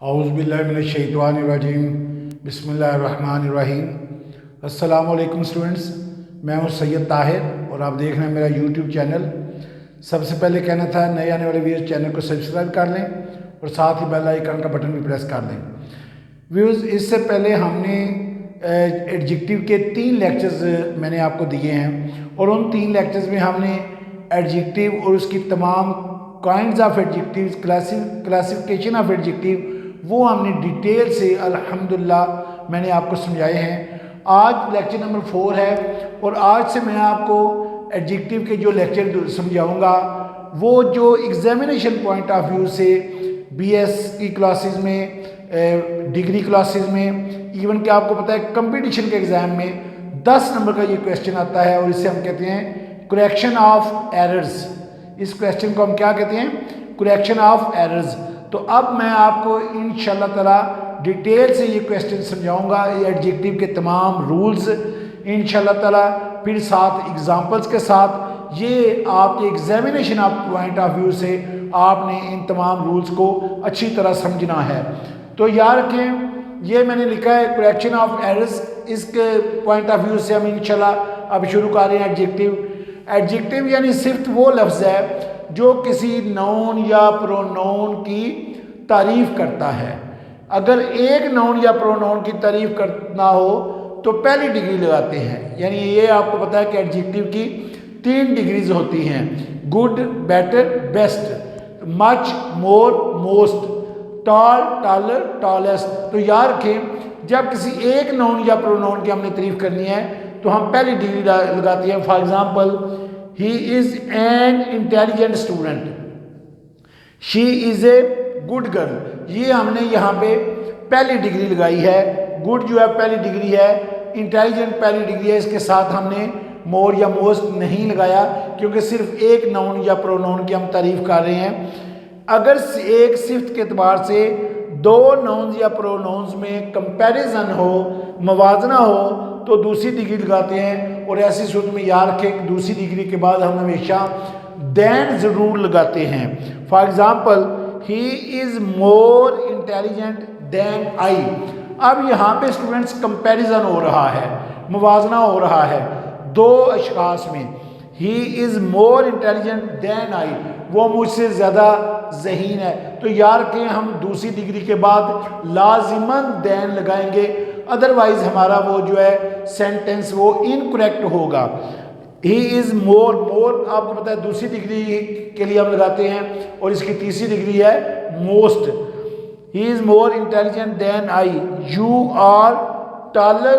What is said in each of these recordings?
औज़ुबिल्लाहिमिनश्शैतानिर्रजीम बिस्मिल्लाहिर्रहमानिर्रहीम। अस्सलामु अलैकुम स्टूडेंट्स, मैं हूं सैयद ताहिर और आप देख रहे हैं मेरा यूट्यूब चैनल। सबसे पहले कहना था, नए आने वाले व्यूअर्स चैनल को सब्सक्राइब कर लें और साथ ही बेल आइकन का बटन भी प्रेस कर लें। व्यूअर्स, इससे पहले हमने एडजेक्टिव के 3 लेक्चर्स मैंने आपको दिए हैं और उन 3 लेक्चर्स में हमने एडजेक्टिव और उसकी तमाम kinds of adjective, classification of adjective, वो हमने डिटेल से अल्हम्दुलिल्लाह मैंने आपको समझाए हैं। आज लेक्चर नंबर 4 है और आज से मैं आपको एडजेक्टिव के जो लेक्चर समझाऊंगा वो जो एग्जामिनेशन पॉइंट ऑफ व्यू से बीएस की क्लासेस में, डिग्री क्लासेस में, इवन कि आपको पता है कंपटीशन के एग्ज़ाम में 10 नंबर का ये क्वेश्चन आता है और इसे हम कहते हैं करेक्शन ऑफ एरर्स। इस क्वेश्चन को हम क्या कहते हैं? Correction of errors. तो अब मैं आपको इंशाल्लाह ताला डिटेल से ये क्वेश्चन समझाऊंगा, ये एडजेक्टिव के तमाम रूल्स इंशाल्लाह ताला, फिर साथ एग्जांपल्स के साथ। ये आपके examination of point of view से आपने इन तमाम रूल्स को अच्छी तरह समझना है। तो याद रखें, ये मैंने लिखा है करेक्शन ऑफ एरर्स। इसके पॉइंट ऑफ व्यू से हम इंशाल्लाह अब शुरू कर रहे हैं एडजेक्टिव। एडजेक्टिव यानी सिर्फ वो लफ्ज़ है जो किसी नाउन या प्रोनाउन की तारीफ करता है। अगर एक नाउन या प्रोनाउन की तारीफ करना हो तो पहली डिग्री लगाते हैं। यानी ये आपको पता है कि एडजेक्टिव की 3 डिग्रीज होती हैं: good, better, best, much, more, most, toll, taller, tallest. तो याद रखें, जब किसी एक नाउन या प्रोनाउन की हमने तारीफ करनी है तो हम पहली डिग्री लगाते हैं। For example, he is an intelligent student, she is a good girl. ये हमने यहाँ पे पहली डिग्री लगाई है। गुड जो है पहली डिग्री है, इंटेलिजेंट पहली डिग्री है। इसके साथ हमने मोर या मोस्ट नहीं लगाया क्योंकि सिर्फ एक नाउन या प्रोनाउन की हम तारीफ कर रहे हैं। अगर एक सिफ्त के एतबार से 2 नाउन्स या प्रोनाउंस में कंपैरिजन हो, मवाजना हो, तो दूसरी डिग्री लगाते हैं। और ऐसी सूरत में याद रखें, दूसरी डिग्री के बाद हम हमेशा देन ज़रूर लगाते हैं। For example, he is more intelligent than I. अब यहाँ पे स्टूडेंट्स कंपैरिजन हो रहा है, मुवाजना हो रहा है 2 अशखास में। He is more intelligent than I, वो मुझसे ज़्यादा ज़हीन है। तो यार के हम दूसरी डिग्री के बाद लाजिमन देन लगाएंगे, अदरवाइज हमारा वो जो है सेंटेंस वो इनकरेक्ट होगा। ही इज़ मोर, मोर आपको पता है दूसरी डिग्री के लिए हम लगाते हैं और इसकी तीसरी डिग्री है most. He is more intelligent than I, you are taller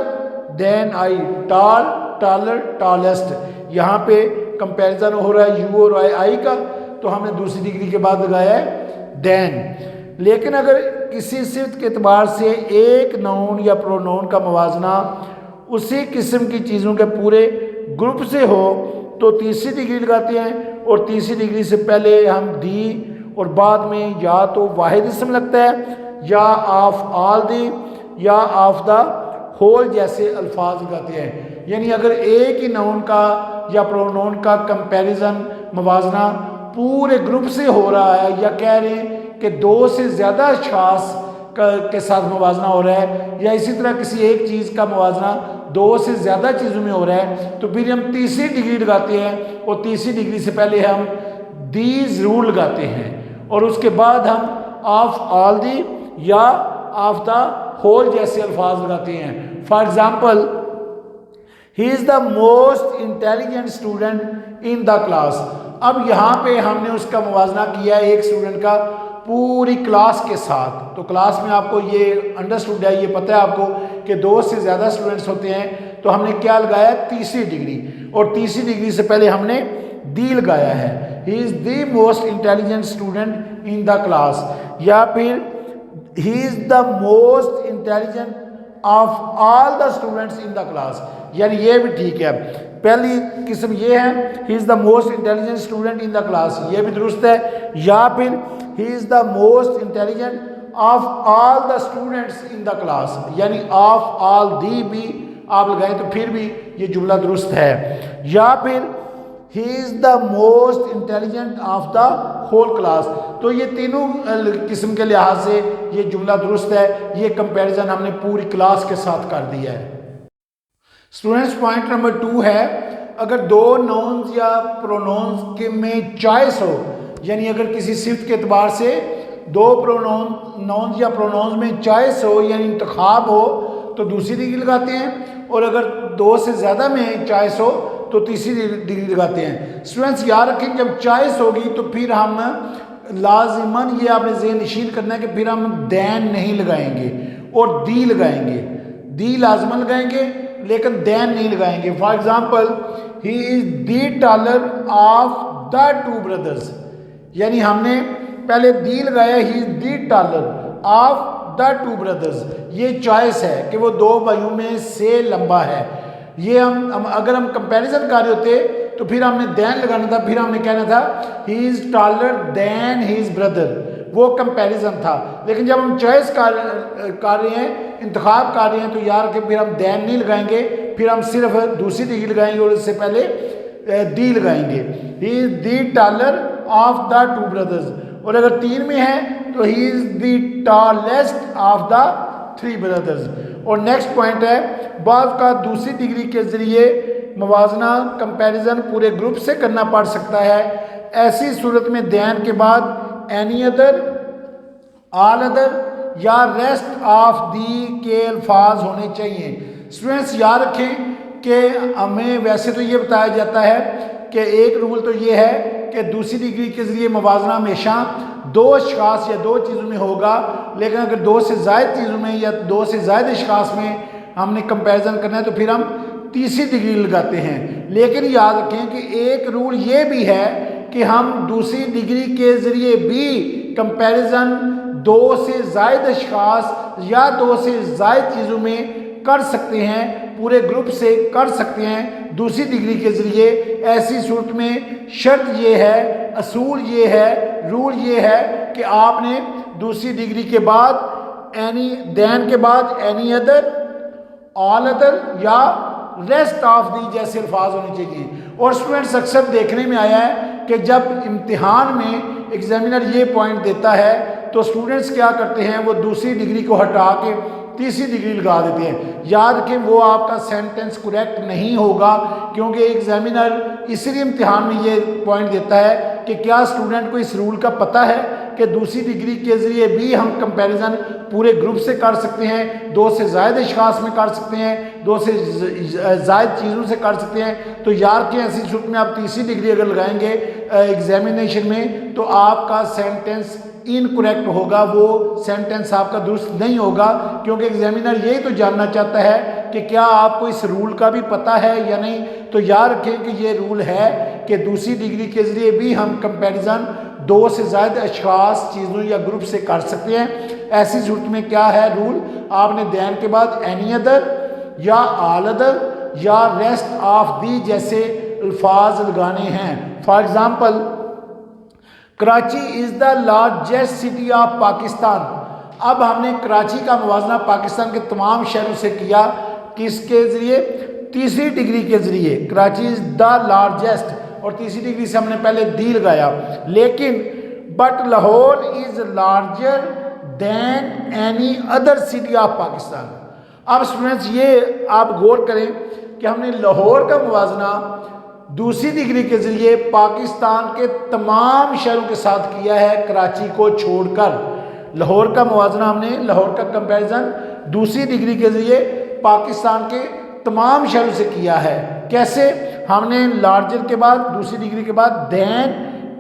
than I, tall, taller, tallest. यहाँ पे कंपैरिजन हो रहा है यू और आई का, तो हमने दूसरी डिग्री के बाद लगाया है देन। लेकिन अगर किसी सिफ्त के एतबार से एक नाउन या प्रोनाउन का मवाजना उसी किस्म की चीज़ों के पूरे ग्रुप से हो तो तीसरी डिग्री लगाते हैं। और तीसरी डिग्री से पहले हम दी और बाद में या तो वाहिद इसम लगता है या ऑफ ऑल दी या ऑफ द होल जैसे अल्फाज लगाते हैं। यानी अगर एक ही नाउन का या प्रोनाउन का कंपैरिजन, मवाजना पूरे ग्रुप से हो रहा है, या कह रहे हैं कि 2 से ज़्यादा अशखास के साथ मवाजना हो रहा है, या इसी तरह किसी एक चीज़ का मवाजना 2 से ज़्यादा चीज़ों में हो रहा है, तो फिर हम तीसरी डिग्री लगाते हैं। और तीसरी डिग्री से पहले हम दी ज़रूर लगाते हैं और उसके बाद हम ऑफ ऑल दी या ऑफ द होल जैसे अल्फाज लगाते हैं। For example, he is the most intelligent student in the class. अब यहाँ पे हमने उसका मुवाजना किया है एक स्टूडेंट का पूरी क्लास के साथ। तो क्लास में आपको ये अंडरस्टूड है, ये पता है आपको कि 2 से ज़्यादा स्टूडेंट्स होते हैं, तो हमने क्या लगाया? तीसरी डिग्री। और तीसरी डिग्री से पहले हमने दी लगाया है। He is the most intelligent student in the class, या फिर he is the most intelligent of all the students in the class. यानी ये भी ठीक है। पहली किस्म ये है, he is the most intelligent student in the class, ये भी दुरुस्त है। या फिर he is the most intelligent of all the students in the class, यानी ऑफ ऑल दी भी आप लगाएं तो फिर भी ये जुमला दुरुस्त है। या फिर he is the most intelligent of the whole class. तो ये तीनों किस्म के लिहाज से ये जुमला दुरुस्त है। ये कंपैरिजन हमने पूरी क्लास के साथ कर दिया है। स्टूडेंट्स पॉइंट नंबर 2 है, अगर दो नाउन्स या प्रोनाउंस के में चॉइस हो, यानी अगर किसी सिफ्त के एतबार से दो नाउन्स या प्रोनाउंस में चॉइस हो यानी इंतखाब हो तो दूसरी डिग्री लगाते हैं, और अगर दो से ज़्यादा में चॉइस हो तो तीसरी डिग्री लगाते हैं। स्टूडेंट्स याद रखें, जब चॉइस होगी तो फिर हम लाजिमन, ये आपने ज़हन नशीन करना है कि फिर हम दैन नहीं लगाएंगे और दी लगाएंगे। दी लाजमन लगाएंगे लेकिन दैन नहीं लगाएंगे। For example, he is the taller of the two brothers, यानी हमने पहले दी लगाया, ही is the taller of the two brothers. ये चॉइस है कि वो दो भाइयों में से लंबा है। ये हम अगर हम कंपैरिजन कर रहे होते तो फिर हमने दैन लगाना था, फिर हमने कहना था he is taller then his brother, वो कंपैरिजन था। लेकिन जब हम चॉइस कर रहे हैं, इंतखाब कर रहे हैं, तो यार कि फिर हम दैन नहीं लगाएंगे, फिर हम सिर्फ दूसरी डिग्री लगाएंगे और इससे पहले दी लगाएंगे। ही is the taller of the two brothers. और अगर 3 में है तो ही is the tallest of the 3 brothers. और नेक्स्ट पॉइंट है, बाज़ का दूसरी डिग्री के ज़रिए मवाजना कंपैरिजन पूरे ग्रुप से करना पड़ सकता है। ऐसी सूरत में दैन के बाद एनी अदर, ऑल अदर या रेस्ट ऑफ दी के अल्फाज होने चाहिए। स्टूडेंट्स याद रखें कि हमें वैसे तो ये बताया जाता है कि एक रूल तो ये है कि दूसरी डिग्री के ज़रिए मवाजना हमेशा दो अशखास या दो चीज़ों में होगा, लेकिन अगर दो से ज़ायद चीज़ों में या दो से ज़ायद अशखास में हमने कंपैरिजन करना है तो फिर हम तीसरी डिग्री लगाते हैं। लेकिन याद रखें कि एक रूल ये भी है कि हम दूसरी डिग्री के ज़रिए भी कंपैरिजन दो से ज़ायद अशखास या दो से ज़ायद चीज़ों में कर सकते हैं, पूरे ग्रुप से कर सकते हैं दूसरी डिग्री के ज़रिए। ऐसी सूरत में शर्त ये है, असूल ये है, रूल ये है कि आपने दूसरी डिग्री के बाद एनी, दैन के बाद एनी अदर, ऑल अदर या रेस्ट ऑफ दी जैसे अल्फाज होने चाहिए। और स्टूडेंट्स अक्सर देखने में आया है कि जब इम्तिहान में एग्जामिनर ये पॉइंट देता है तो स्टूडेंट्स क्या करते हैं, वो दूसरी डिग्री को हटा के तीसरी डिग्री लगा देते हैं। याद रखें वो आपका सेंटेंस करेक्ट नहीं होगा, क्योंकि एग्जामिनर इसलिए इम्तिहान में ये पॉइंट देता है कि क्या स्टूडेंट को इस रूल का पता है कि दूसरी डिग्री के ज़रिए भी हम कंपैरिजन पूरे ग्रुप से कर सकते हैं, दो से ज़ायद अशखास में कर सकते हैं, दो से ज़ायद चीज़ों से कर सकते हैं। तो यार कि ऐसी सूरत में आप तीसरी डिग्री अगर लगाएंगे एग्जामिनेशन में तो आपका सेंटेंस इनकरेक्ट होगा, वो सेंटेंस आपका दुरुस्त नहीं होगा, क्योंकि एग्जामिनर यही तो जानना चाहता है कि क्या आपको इस रूल का भी पता है या नहीं। तो याद रखें कि ये रूल है कि दूसरी डिग्री के ज़रिए भी हम कंपैरिजन दो से ज़्यादा अशखास, चीज़ों या ग्रुप से कर सकते हैं। ऐसी सूरत में क्या है रूल, आपने दैन के बाद एनी अदर या ऑल अदर या रेस्ट ऑफ दी जैसे अल्फाज लगाने हैं। For example, Karachi is the largest city of Pakistan. अब हमने कराची का मुवाजना पाकिस्तान के तमाम शहरों से किया, किसके ज़रिए, तीसरी डिग्री के ज़रिए। कराची इज़ द लार्जेस्ट और तीसरी डिग्री से हमने पहले दी लगाया। लेकिन but Lahore is larger than any other city of Pakistan. अब स्टूडेंट्स ये आप गौर करें कि हमने लाहौर का मुवाजना दूसरी डिग्री के ज़रिए पाकिस्तान के तमाम शहरों के साथ किया है, कराची को छोड़कर। लाहौर का मुवाजना हमने, लाहौर का कंपैरिजन दूसरी डिग्री के ज़रिए पाकिस्तान के तमाम शहरों से किया है। कैसे, हमने लार्जर के बाद दूसरी डिग्री के बाद दैन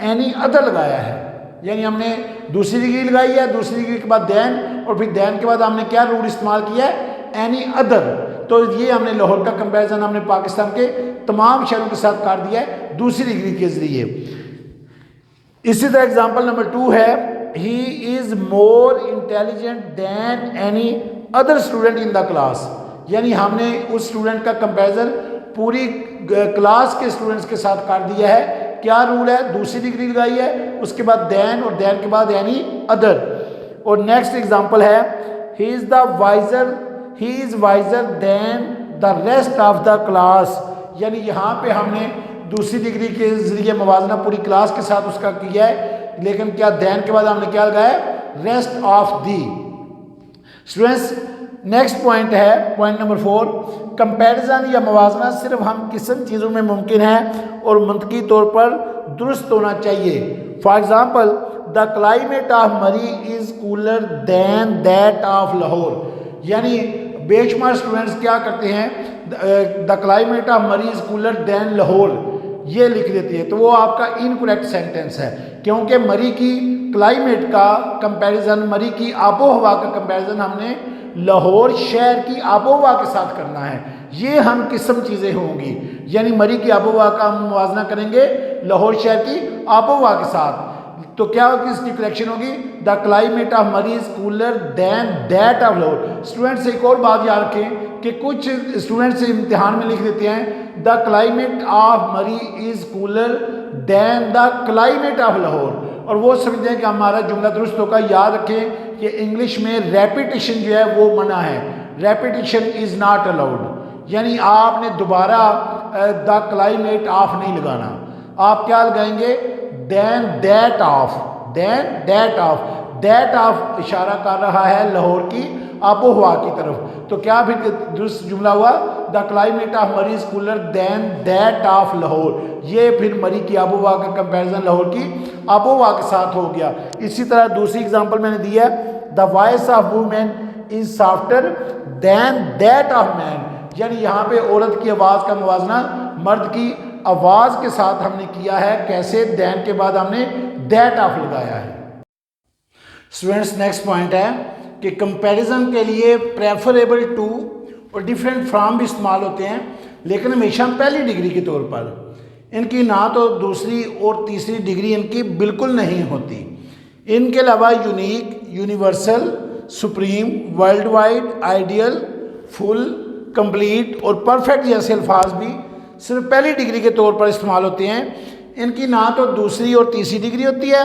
एनी अदर लगाया है, यानी हमने दूसरी डिग्री लगाई है, दूसरी डिग्री के बाद दैन, और फिर दैन के बाद हमने क्या रूल इस्तेमाल किया है, एनी अदर। तो ये हमने लाहौर का कंपैरिजन हमने पाकिस्तान के तमाम शहरों के साथ कर दिया है दूसरी डिग्री के ज़रिए। इसी तरह एग्जाम्पल नंबर 2 है, he is more intelligent than any other student in the class. यानी हमने उस स्टूडेंट का कंपैरिजन पूरी क्लास के स्टूडेंट्स के साथ कर दिया है। क्या रूल है, दूसरी डिग्री लगाई है, उसके बाद दैन और दैन के बाद एनी अदर। और नेक्स्ट एग्जाम्पल है, he is wiser than the rest of the class. यानी यहाँ पे हमने दूसरी डिग्री के ज़रिए मवाजना पूरी क्लास के साथ उसका किया है, लेकिन क्या दैन के बाद हमने क्या लगाया, rest of the. Students next point है पॉइंट नंबर 4, कंपैरिजन या मवाजना सिर्फ हम किस्म चीज़ों में मुमकिन है और मंतकी तौर पर दुरुस्त होना चाहिए। For example the climate of Murree is cooler than that of Lahore. यानी बेशुमार स्टूडेंट्स क्या करते हैं, the climate of Murree is cooler than Lahore ये लिख देते हैं, तो वो आपका इनकरेक्ट सेंटेंस है, क्योंकि मरी की क्लाइमेट का कंपैरिजन, मरी की आबो हवा का कंपैरिजन हमने लाहौर शहर की आबो हवा के साथ करना है। ये हम किस्म चीज़ें होंगी, यानी मरी की आबो हवा का हम मुवाजना करेंगे लाहौर शहर की आबो हवा के साथ। तो क्या होगी इसकी करेक्शन होगी, the climate of Murree is cooler than that of Lahore. Students एक और बात याद रखें कि कुछ स्टूडेंट्स इम्तिहान में लिख देते हैं the climate of Murree is cooler than the climate of Lahore, और वो समझते हैं कि हमारा जुमला दुरुस्त होगा। याद रखें कि इंग्लिश में रेपिटेशन जो है वो मना है, रेपिटेशन इज़ नॉट अलाउड, यानी आपने दोबारा द क्लाइमेट ऑफ नहीं लगाना, आप क्या लगाएंगे than that of, than that of, that of इशारा कर रहा है लाहौर की आबो हवा की तरफ। तो क्या फिर दुरुस्त जुमला हुआ, the climate of Murree is cooler than that of Lahore. ये फिर मरी की आबो हवा का कंपैरिजन लाहौर की आबो हवा के साथ हो गया। इसी तरह दूसरी एग्जांपल मैंने दी है, the voice of women is softer than that of man, यानी यहाँ पे औरत की आवाज़ का मुवाजना मर्द की आवाज़ के साथ हमने किया है। कैसे, दैन के बाद हमने दैट ऑफ लगाया है। स्टूडेंट्स नेक्स्ट पॉइंट है कि कंपैरिजन के लिए प्रेफरेबल टू और डिफरेंट फ्रॉम भी इस्तेमाल होते हैं, लेकिन हमेशा पहली डिग्री के तौर पर। इनकी ना तो दूसरी और तीसरी डिग्री इनकी बिल्कुल नहीं होती। इनके अलावा unique, universal, supreme, world wide, ideal, full, complete और परफेक्ट जैसे अल्फाज भी सिर्फ पहली डिग्री के तौर पर इस्तेमाल होते हैं। इनकी ना तो दूसरी और तीसरी डिग्री होती है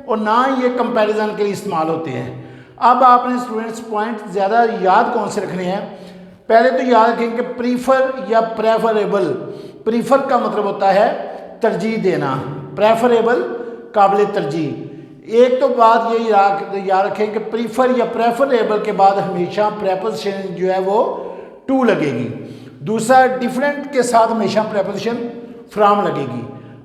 और ना ये कंपैरिजन के लिए इस्तेमाल होते हैं। अब आपने स्टूडेंट्स पॉइंट ज़्यादा याद कौन से रखने हैं, पहले तो याद रखें कि प्रीफर या प्रेफरेबल। प्रीफर का मतलब होता है तरजीह देना, प्रेफरेबल काबिल तरजीह। एक तो बात ये याद रखें कि प्रीफर या प्रेफरेबल के बाद हमेशा प्रेपोजिशन जो है वो टू लगेगी। दूसरा, डिफरेंट के साथ हमेशा प्रेपोजिशन फ्रॉम लगेगी।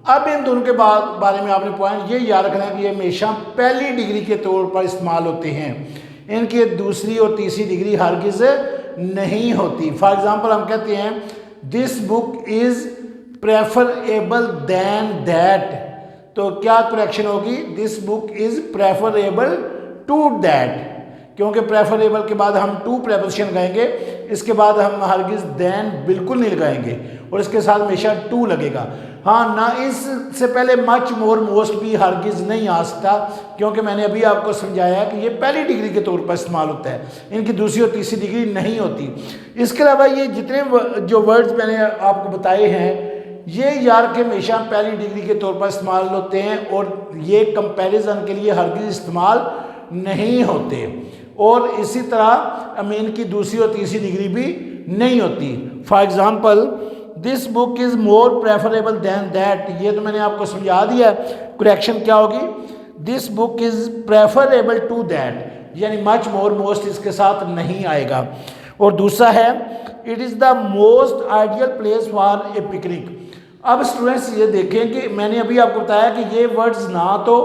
अब इन दोनों के बारे में आपने पॉइंट ये याद रखना है कि ये हमेशा पहली डिग्री के तौर पर इस्तेमाल होते हैं, इनकी दूसरी और तीसरी डिग्री हरगिज़ नहीं होती। फॉर एग्जांपल हम कहते हैं this book is preferable than that, तो क्या करेक्शन होगी, this book is preferable to that, क्योंकि प्रेफरेबल के बाद हम टू प्रेपोजिशन लगाएंगे, इसके बाद हम हरगिज़ दैन बिल्कुल नहीं लगाएंगे और इसके साथ हमेशा टू लगेगा। हाँ, ना इससे पहले मच, मोर, मोस्ट भी हरगिज़ नहीं आ सकता, क्योंकि मैंने अभी आपको समझाया कि ये पहली डिग्री के तौर पर इस्तेमाल होता है, इनकी दूसरी और तीसरी डिग्री नहीं होती। इसके अलावा ये जितने जो वर्ड्स मैंने आपको बताए हैं ये यार के हमेशा पहली डिग्री के तौर पर इस्तेमाल होते हैं और ये कंपैरिजन के लिए हरगिज़ इस्तेमाल नहीं होते। और इसी तरह अमीन की दूसरी और तीसरी डिग्री भी नहीं होती। For example this book is more preferable than that, ये तो मैंने आपको समझा दिया। करेक्शन क्या होगी, this book is preferable to that, यानी मच, मोर, मोस्ट इसके साथ नहीं आएगा। और दूसरा है it is the most ideal place for a picnic. अब स्टूडेंट्स ये देखें कि मैंने अभी आपको बताया कि ये वर्ड्स ना तो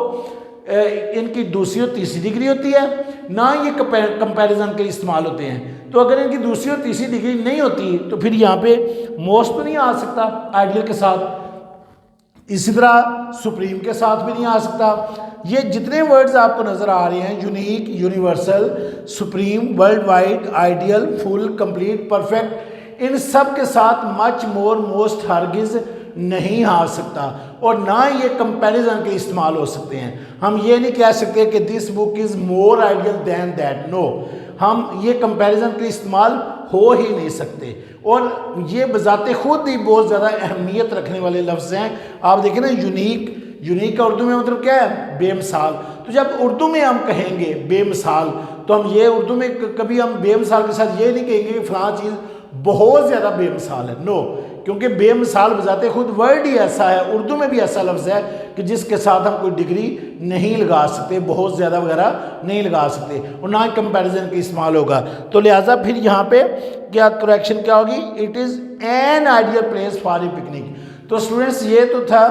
इनकी दूसरी और तीसरी डिग्री होती है, ना ये कंपैरिजन के लिए इस्तेमाल होते हैं। तो अगर इनकी दूसरी और तीसरी डिग्री नहीं होती तो फिर यहाँ पे मोस्ट तो नहीं आ सकता आइडियल के साथ, इसी तरह सुप्रीम के साथ भी नहीं आ सकता। ये जितने वर्ड्स आपको नज़र आ रहे हैं, unique, universal, supreme, world wide, ideal, full, complete, perfect, इन सब के साथ मच, मोर, मोस्ट हरगिज़ नहीं आ सकता और ना ये कंपैरिजन के लिए इस्तेमाल हो सकते हैं। हम ये नहीं कह सकते कि this book is more ideal than that, no, हम ये कंपैरिजन के लिए इस्तेमाल हो ही नहीं सकते। और ये बजाते खुद ही बहुत ज़्यादा अहमियत रखने वाले लफ्ज़ हैं। आप देखें ना, यूनिक, यूनिक का उर्दू में मतलब क्या है, बेमिसाल। तो जब उर्दू में हम कहेंगे बेमिसाल तो हम ये उर्दू में कभी हम बेमिसाल के साथ ये नहीं कहेंगे कि फ़लाँ चीज़ बहुत ज़्यादा बेमिसाल है, नो, क्योंकि बेमिसाल बजाते खुद वर्ड ही ऐसा है, उर्दू में भी ऐसा लफ्ज़ है कि जिसके साथ हम कोई डिग्री नहीं लगा सकते, बहुत ज़्यादा वगैरह नहीं लगा सकते, और ना कंपैरिजन की इस्तेमाल होगा। तो लिहाजा फिर यहाँ पे क्या करेक्शन क्या होगी, it is an ideal place for a picnic. तो स्टूडेंट्स ये तो था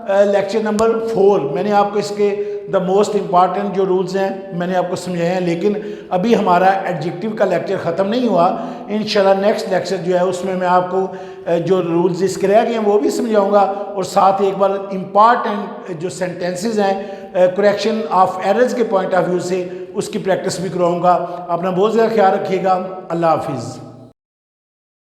लेक्चर नंबर 4। मैंने आपको इसके द मोस्ट इम्पॉर्टेंट जो रूल्स हैं मैंने आपको समझाए हैं, लेकिन अभी हमारा एडजेक्टिव का लेक्चर ख़त्म नहीं हुआ। इंशाल्लाह नेक्स्ट लेक्चर जो है उसमें मैं आपको जो रूल्स इसके रह गए हैं वो भी समझाऊंगा, और साथ ही एक बार इम्पॉर्टेंट जो सेंटेंसेस हैं करेक्शन ऑफ एरर्स के पॉइंट ऑफ व्यू से उसकी प्रैक्टिस भी करवाऊँगा। अपना बहुत ज़्यादा ख्याल रखिएगा। अल्लाह हाफिज़।